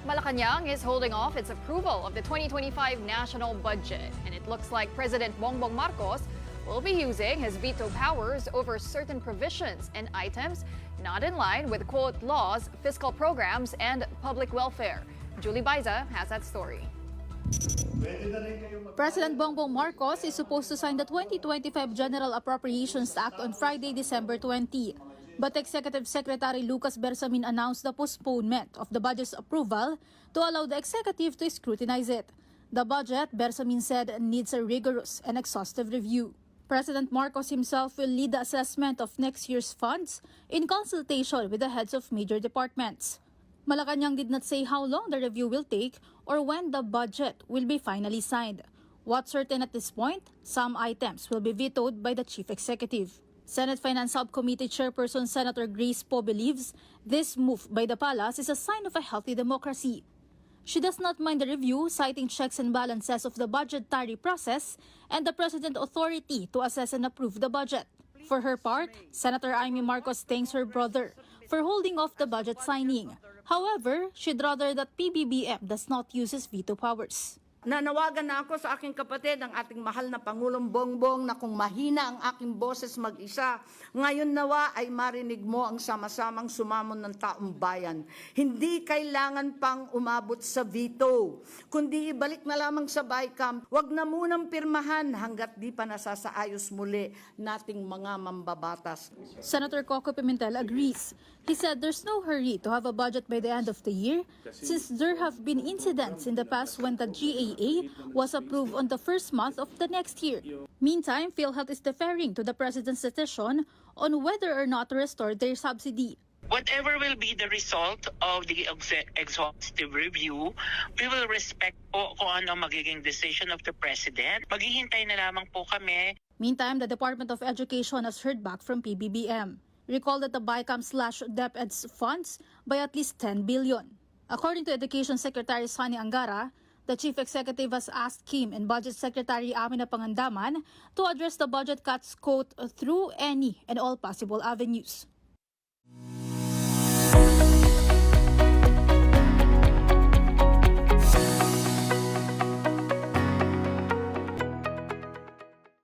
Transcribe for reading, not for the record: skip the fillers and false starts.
Malacanang is holding off its approval of the 2025 national budget, and it looks like President Bongbong Marcos will be using his veto powers over certain provisions and items not in line with, quote, laws, fiscal programs, and public welfare. Julie Baiza has that story. President Bongbong Marcos is supposed to sign the 2025 General Appropriations Act on Friday, December 20. But Executive Secretary Lucas Bersamin announced the postponement of the budget's approval to allow the executive to scrutinize it. The budget, Bersamin said, needs a rigorous and exhaustive review. President Marcos himself will lead the assessment of next year's funds in consultation with the heads of major departments. Malacanang did not say how long the review will take or when the budget will be finally signed. What's certain at this point, some items will be vetoed by the chief executive. Senate Finance Subcommittee Chairperson Senator Grace Poe believes this move by the palace is a sign of a healthy democracy. She does not mind the review, citing checks and balances of the budgetary process and the President's authority to assess and approve the budget. For her part, Senator Amy Marcos thanks her brother for holding off the budget signing. However, she'd rather that PBBM does not use his veto powers. Nanawagan na ako sa aking kapatid, ang ating mahal na Pangulong Bongbong, na kung mahina ang aking boses mag-isa, ngayon nawa ay marinig mo ang sama-samang sumamon ng taong bayan. Hindi kailangan pang umabot sa veto, kundi ibalik na lamang sa BICAM. Huwag na munang pirmahan hanggat di pa nasasaayos muli nating mga mambabatas. Senator Coco Pimentel agrees. He said there's no hurry to have a budget by the end of the year since there have been incidents in the past when the GAA was approved on the first month of the next year. Meantime, PhilHealth is deferring to the President's decision on whether or not to restore their subsidy. Whatever will be the result of the exhaustive review, we will respect po kung ano magiging decision of the President. Maghihintay na lamang po kami. Meantime, the Department of Education has heard back from PBBM. Recall that the BICAM slashed DepEd's funds by at least 10 billion. According to Education Secretary Sonny Angara, the Chief Executive has asked Kim and Budget Secretary Amina Pangandaman to address the budget cuts, quote, through any and all possible avenues.